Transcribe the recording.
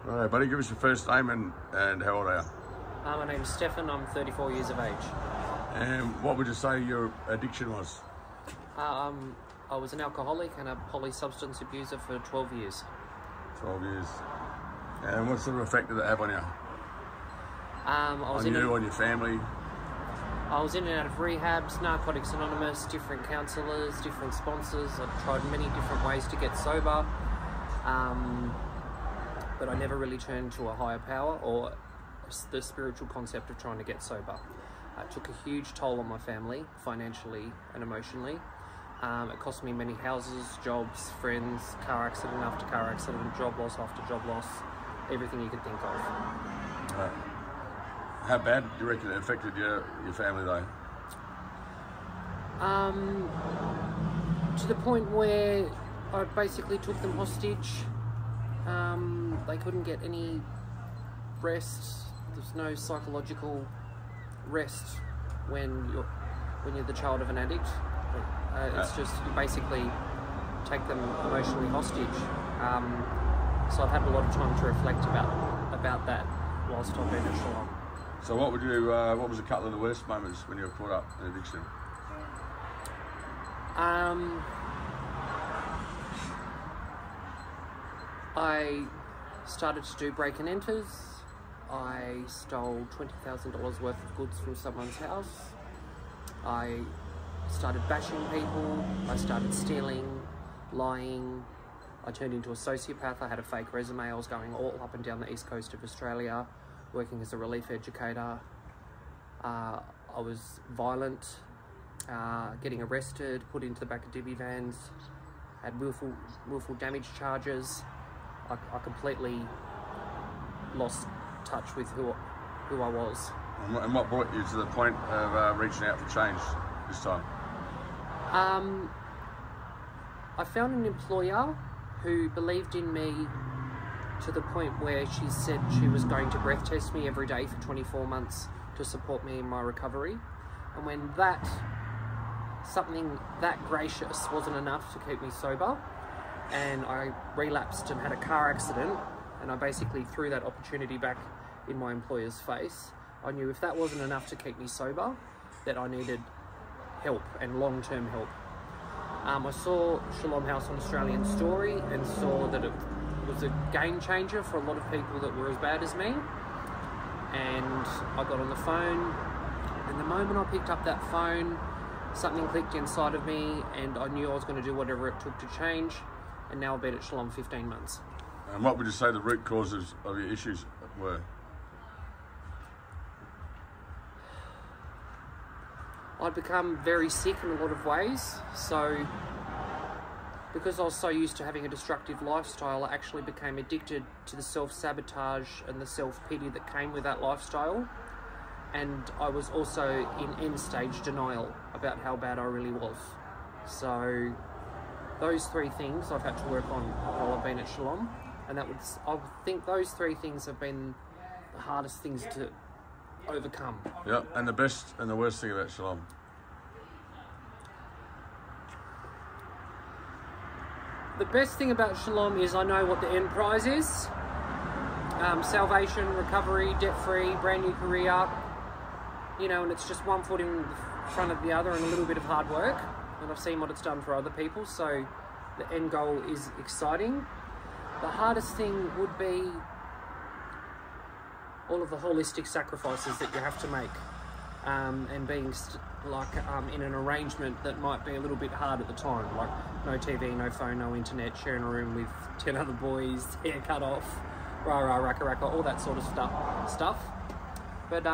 All right, buddy, give us your first name and how old are you? My name's Stephan, I'm 34 years of age. And what would you say your addiction was? I was an alcoholic and a polysubstance abuser for 12 years. 12 years. And what sort of effect did it have on you? On your family? I was in and out of rehabs, Narcotics Anonymous, different counsellors, different sponsors. I've tried many different ways to get sober, but I never really turned to a higher power or the spiritual concept of trying to get sober. It took a huge toll on my family, financially and emotionally. It cost me many houses, jobs, friends, car accident after car accident, job loss after job loss, everything you could think of. How bad do you reckon it affected your family though? To the point where I basically took them hostage. They couldn't get any rest. There's no psychological rest when you're the child of an addict. It's just you basically take them emotionally hostage. So I've had a lot of time to reflect about that whilst I've been at Shalom. So what was a couple of the worst moments when you were caught up in addiction? I started to do break and enters. I stole $20,000 worth of goods from someone's house. I started bashing people. I started stealing, lying. I turned into a sociopath. I had a fake resume. I was going all up and down the east coast of Australia, working as a relief educator. I was violent, getting arrested, put into the back of divvy vans, had willful damage charges. I completely lost touch with who I was. And what brought you to the point of reaching out for change this time? I found an employer who believed in me to the point where she said she was going to breath test me every day for 24 months to support me in my recovery. And when something that gracious wasn't enough to keep me sober, and I relapsed and had a car accident, and I basically threw that opportunity back in my employer's face, I knew if that wasn't enough to keep me sober, that I needed help and long-term help. I saw Shalom House on Australian Story and saw that it was a game changer for a lot of people that were as bad as me. And I got on the phone, and the moment I picked up that phone, something clicked inside of me, and I knew I was going to do whatever it took to change. And now I've been at Shalom 15 months. And what would you say the root causes of your issues were? I'd become very sick in a lot of ways. So because I was so used to having a destructive lifestyle, I actually became addicted to the self-sabotage and the self-pity that came with that lifestyle. And I was also in end-stage denial about how bad I really was. So those three things I've had to work on while I've been at Shalom. And I think those three things have been the hardest things to overcome. Yeah, and the best and the worst thing about Shalom? The best thing about Shalom is I know what the end prize is. Salvation, recovery, debt-free, brand new career. You know, and it's just one foot in front of the other and a little bit of hard work. And I've seen what it's done for other people, so the end goal is exciting. The hardest thing would be all of the holistic sacrifices that you have to make, and being in an arrangement that might be a little bit hard at the time, like no TV, no phone, no internet, sharing a room with 10 other boys, hair cut off, rah rah racka racka, all that sort of stuff. But